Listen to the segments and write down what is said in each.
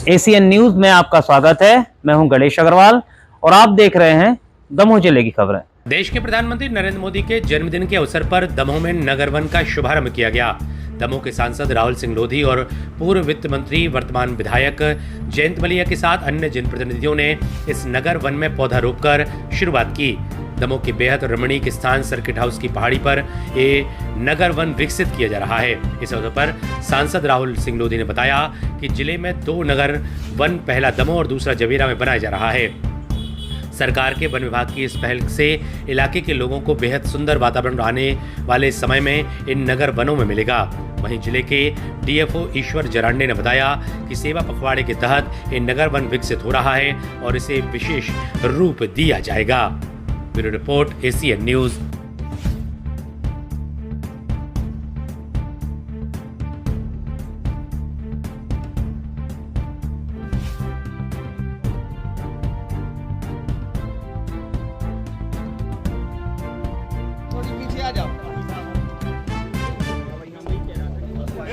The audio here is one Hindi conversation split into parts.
एसीएन न्यूज में आपका स्वागत है। मैं हूं गणेश अग्रवाल और आप देख रहे हैं दमोह जिले की खबरें। देश के प्रधानमंत्री नरेंद्र मोदी के जन्मदिन के अवसर पर दमोह में नगर वन का शुभारंभ किया गया। दमोह के सांसद राहुल सिंह लोधी और पूर्व वित्त मंत्री वर्तमान विधायक जयंत मलिया के साथ अन्य जनप्रतिनिधियों ने इस नगर वन में पौधा रोपकर शुरुआत की। दमोह के बेहद रमणीक स्थान सर्किट हाउस की पहाड़ी पर ये नगर वन विकसित किया जा रहा है। इस अवसर पर सांसद राहुल सिंह लोधी ने बताया कि जिले में 2 नगर वन, पहला दमोह और दूसरा जवेरा में बनाया जा रहा है। सरकार के वन विभाग की इस पहल से इलाके के लोगों को बेहद सुंदर वातावरण आने वाले समय में इन नगर वनों में मिलेगा। वहीं जिले के डीएफओ ईश्वर जरांडे ने बताया कि सेवा पखवाड़े के तहत ये नगर वन विकसित हो रहा है और इसे विशेष रूप दिया जाएगा। Bureau report, ACN news.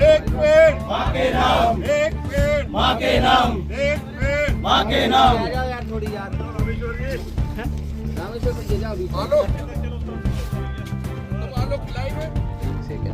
एक पेड़ माँ के नाम, एक पेड़ माँ के नाम, एक पेड़ माँ के नाम। यार थोड़ी यार रामेश्वर पे जाओ अभी। आलो तुम आलो लाइव में। ठीक है।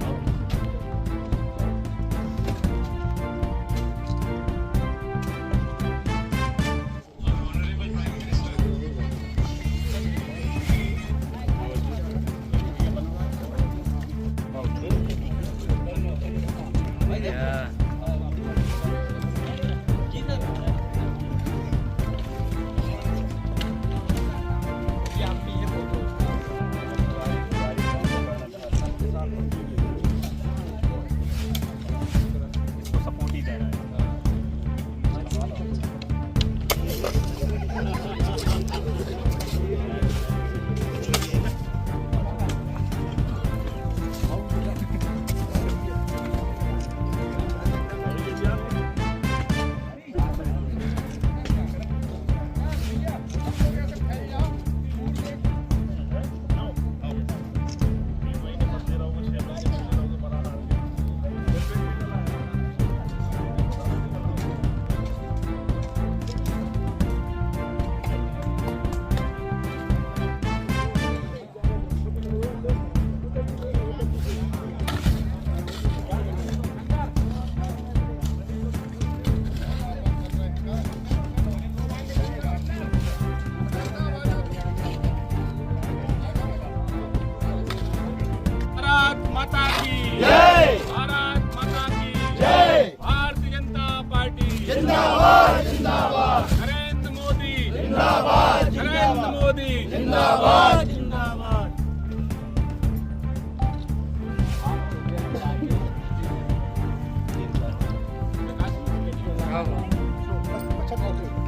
भारत माता की जय, भारत माता की जय, भारतीय जनता पार्टी जिंदाबाद जिंदाबाद, नरेंद्र मोदी जिंदाबाद, नरेंद्र मोदी जिंदाबाद जिंदाबाद।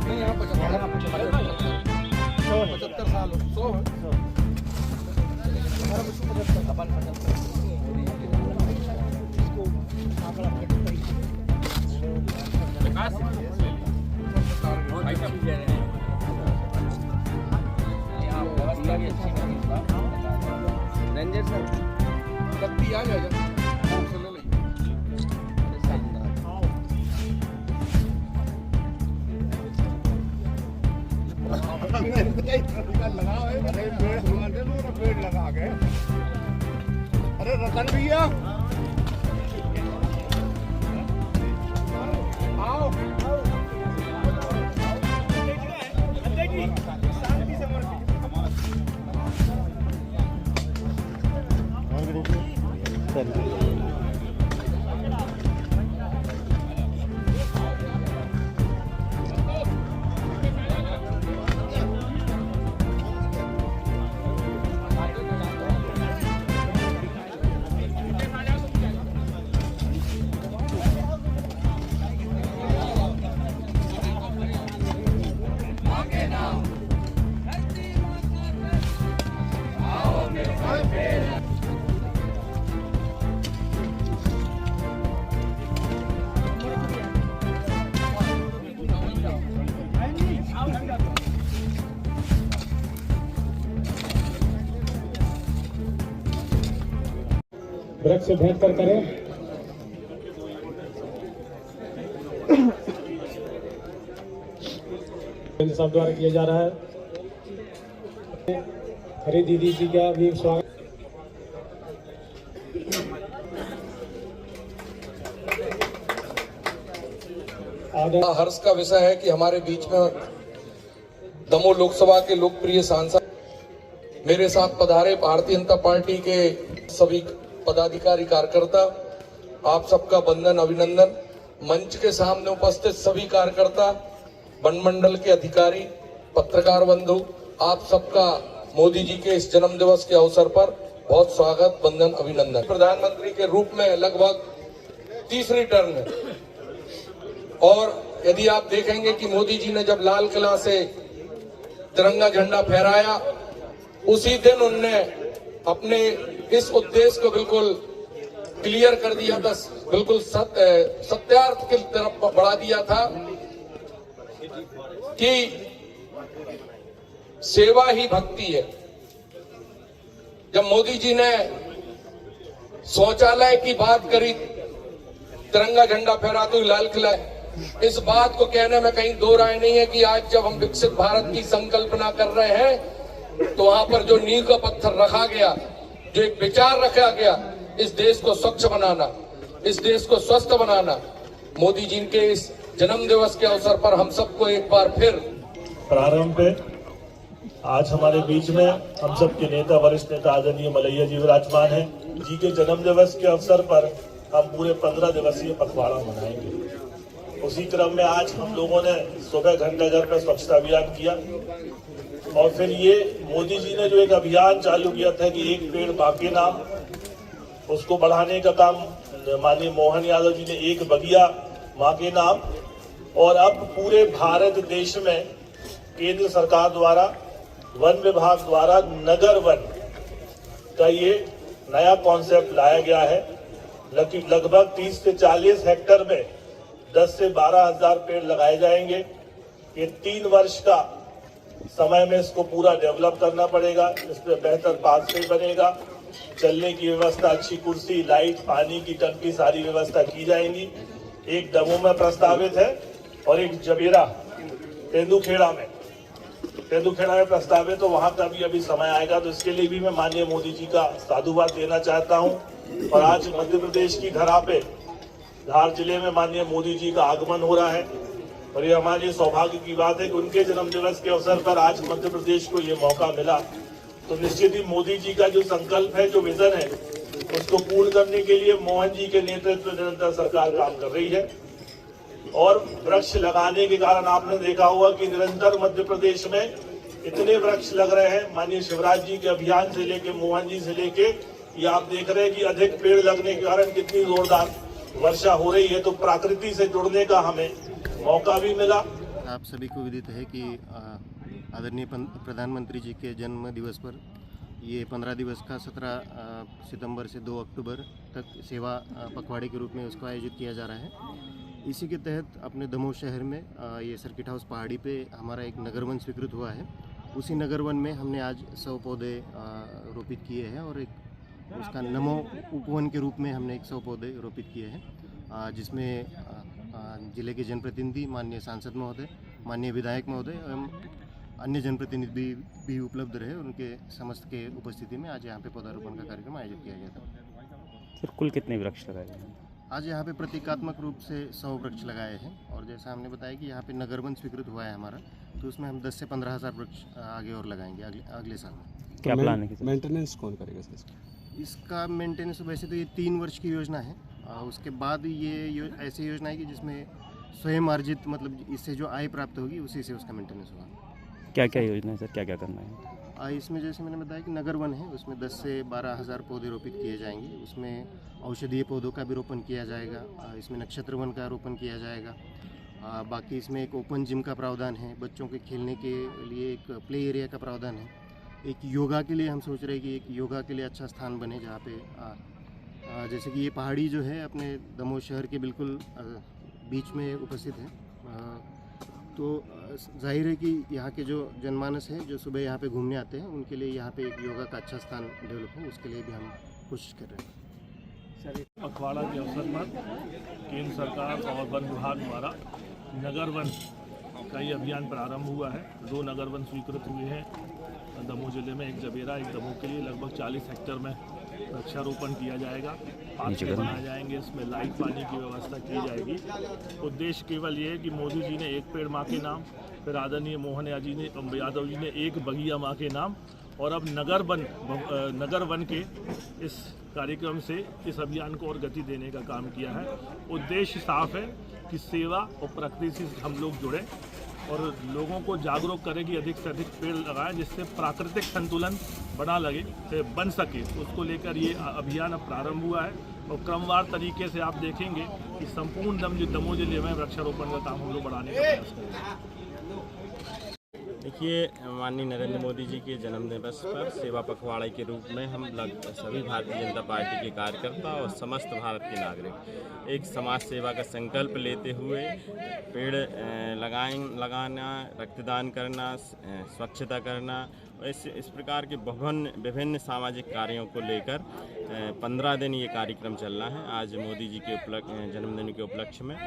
नहीं यहाँ 75 साल 100 रंजन सर कत्ती आ जाएगा पेड़ लगा के। अरे रतन भैया आओ वृक्ष से भेंट कर करें। केंद्र साहब द्वारा किया जा रहा है। हरी दीदी जी का भी स्वागत। हर्ष का विषय है कि हमारे बीच में दमोह लोकसभा के लोकप्रिय सांसद मेरे साथ पधारे भारतीय जनता पार्टी के सभी पदाधिकारी कार्यकर्ता, आप सबका वंदन अभिनंदन। मंच के सामने उपस्थित सभी कार्यकर्ता, वनमंडल के अधिकारी, पत्रकार बंधु, आप सबका मोदी जी के इस जन्म दिवस के अवसर पर बहुत स्वागत, वंदन, अभिनंदन। प्रधानमंत्री के रूप में लगभग तीसरी टर्म है और यदि आप देखेंगे कि मोदी जी ने जब लाल किला से तिरंगा झंडा फहराया, उसी दिन उनने अपने इस उद्देश्य को बिल्कुल क्लियर कर दिया था, बिल्कुल सत्यार्थ की तरफ बढ़ा दिया था कि सेवा ही भक्ति है। जब मोदी जी ने शौचालय की बात करी, तिरंगा झंडा फहरा तो लाल किला, इस बात को कहने में कहीं दो राय नहीं है कि आज जब हम विकसित भारत की संकल्पना कर रहे हैं तो वहां पर जो नींव का पत्थर रखा गया, जो एक विचार रखा गया, इस देश को स्वच्छ बनाना, इस देश को स्वस्थ बनाना, मोदी जी के इस जन्म दिवस के अवसर पर हम सबको एक बार फिर प्रारंभ पे आज हमारे बीच में हम सब के नेता, वरिष्ठ नेता आदरणीय मलैया जी विराजमान हैं। जी के जन्म दिवस के अवसर पर हम पूरे 15 दिवसीय पखवाड़ा मनाएंगे। उसी क्रम में आज हम लोगों ने सुबह घंटाघर पर स्वच्छता अभियान किया और फिर ये मोदी जी ने जो एक अभियान चालू किया था कि एक पेड़ बाके नाम, उसको बढ़ाने का काम माननीय मोहन यादव जी ने एक बगिया मां के नाम, और अब पूरे भारत देश में केंद्र सरकार द्वारा वन विभाग द्वारा नगर वन का ये नया कॉन्सेप्ट लाया गया है। लगभग 30 से 40 हेक्टेयर में 10 से 12 हजार पेड़ लगाए जाएंगे। ये 3 वर्ष का समय में इसको पूरा डेवलप करना पड़ेगा। इस पर बेहतर पाथवे बनेगा, चलने की व्यवस्था, अच्छी कुर्सी, लाइट, पानी की टंकी, सारी व्यवस्था की जाएंगी। एक दमोह में प्रस्तावित है और एक जबेरा तेंदुखेड़ा में प्रस्तावित, तो वहां का भी अभी समय आएगा। तो इसके लिए भी मैं माननीय मोदी जी का साधुवाद देना चाहता हूं। और आज मध्य प्रदेश की धरा पे धार जिले में माननीय मोदी जी का आगमन हो रहा है और ये हमारे लिए सौभाग्य की बात है कि उनके जन्म दिवस के अवसर पर आज मध्य प्रदेश को ये मौका मिला। तो निश्चित ही मोदी जी का जो संकल्प है, जो विजन है, उसको पूर्ण करने के लिए मोहन जी के नेतृत्व में निरंतर सरकार काम कर रही है। और वृक्ष लगाने के कारण आपने देखा होगा कि निरंतर मध्य प्रदेश में इतने वृक्ष लग रहे हैं। माननीय शिवराज जी के अभियान से लेके, मोहन जी से लेके, ये आप देख रहे हैं कि अधिक पेड़ लगने के कारण कितनी जोरदार वर्षा हो रही है। तो प्रकृति से जुड़ने का हमें मौका भी मिला। आप सभी को विदित है कि आदरणीय प्रधानमंत्री जी के जन्म दिवस पर ये 15 दिवस का 17 सितंबर से 2 अक्टूबर तक सेवा पखवाड़े के रूप में उसको आयोजित किया जा रहा है। इसी के तहत अपने दमोह शहर में ये सर्किट हाउस पहाड़ी पे हमारा एक नगर वन स्वीकृत हुआ है। उसी नगर वन में हमने आज 100 पौधे रोपित किए हैं और एक उसका नमो उपवन के रूप में हमने 100 पौधे रोपित किए हैं, जिसमें जिले के जनप्रतिनिधि, माननीय सांसद महोदय, माननीय विधायक महोदय एवं अन्य जनप्रतिनिधि भी उपलब्ध रहे। उनके समस्त के उपस्थिति में आज यहाँ पे पौधारोपण का कार्यक्रम आयोजित किया गया था। सर कुल कितने वृक्ष लगाए गए? आज यहाँ पे प्रतीकात्मक रूप से 100 वृक्ष लगाए हैं और जैसा हमने बताया कि यहाँ पे नगर वन स्वीकृत हुआ है हमारा, तो उसमें हम 10 से 15 हज़ार वृक्ष आगे और लगाएंगे अगले साल में। क्या प्लान है? मेंटेनेंस कौन करेगा सर इसका मेंटेनेंस वैसे तो ये 3 वर्ष की योजना है। उसके बाद ये ऐसी योजना है कि जिसमें स्वयं अर्जित, मतलब इससे जो आय प्राप्त होगी उसी से उसका मेंटेनेंस होगा। क्या क्या योजना है सर, क्या क्या करना है? इसमें जैसे मैंने बताया कि नगर वन है, उसमें 10 से 12 हज़ार पौधे रोपित किए जाएंगे। उसमें औषधीय पौधों का भी रोपण किया जाएगा। इसमें नक्षत्र वन का रोपण किया जाएगा। बाकी इसमें एक ओपन जिम का प्रावधान है, बच्चों के खेलने के लिए एक प्ले एरिया का प्रावधान है। एक योगा के लिए हम सोच रहे हैं कि एक योगा के लिए अच्छा स्थान बने, जहाँ पे जैसे कि ये पहाड़ी जो है अपने दमोह शहर के बिल्कुल बीच में उपस्थित है। तो जाहिर है कि यहाँ के जो जनमानस हैं, जो सुबह यहाँ पे घूमने आते हैं, उनके लिए यहाँ पे एक योगा का अच्छा स्थान डेवलप हो, उसके लिए भी हम कोशिश कर रहे हैं। पखवाड़ा के अवसर पर केंद्र सरकार और वन विभाग द्वारा नगर वन का ये अभियान प्रारंभ हुआ है। 2 नगर वन स्वीकृत हुए हैं दमोह जिले में, एक जबेरा एक दमोह के लिए। लगभग 40 हेक्टेयर में वृक्षारोपण किया जाएगा, पार्क बनाए जाएंगे, इसमें लाइट पानी की व्यवस्था की जाएगी। उद्देश्य केवल ये है कि मोदी जी ने एक पेड़ माँ के नाम, फिर आदरणीय मोहन यादव जी ने एक बगिया माँ के नाम, और अब नगर वन के इस कार्यक्रम से इस अभियान को और गति देने का काम किया है। उद्देश्य साफ है कि सेवा और प्रकृति से हम लोग जुड़े और लोगों को जागरूक करें कि अधिक से अधिक पेड़ लगाएं, जिससे प्राकृतिक संतुलन बन सके। उसको लेकर ये अभियान अब प्रारंभ हुआ है और क्रमवार तरीके से आप देखेंगे कि संपूर्ण दमोह जिले में वृक्षारोपण का काम हम लोग बढ़ाने का प्रयास करेंगे। देखिए, माननीय नरेंद्र मोदी जी के जन्म दिवस पर सेवा पखवाड़े के रूप में हम सभी भारतीय जनता पार्टी के कार्यकर्ता और समस्त भारत के नागरिक एक समाज सेवा का संकल्प लेते हुए पेड़ लगाना, रक्तदान करना, स्वच्छता करना, इस प्रकार के विभिन्न सामाजिक कार्यों को लेकर 15 दिन ये कार्यक्रम चल रहा है। आज मोदी जी के जन्मदिन के उपलक्ष्य में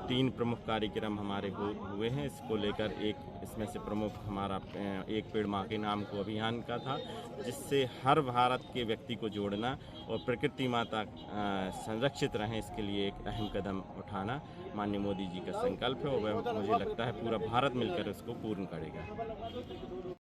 3 प्रमुख कार्यक्रम हमारे हुए हैं। इसको लेकर इसमें से प्रमुख हमारा एक पेड़ माँ के नाम को अभियान का था, जिससे हर भारत के व्यक्ति को जोड़ना और प्रकृति माता संरक्षित रहें, इसके लिए एक अहम कदम उठाना माननीय मोदी जी का संकल्प है और वह मुझे लगता है पूरा भारत मिलकर उसको पूर्ण करेगा।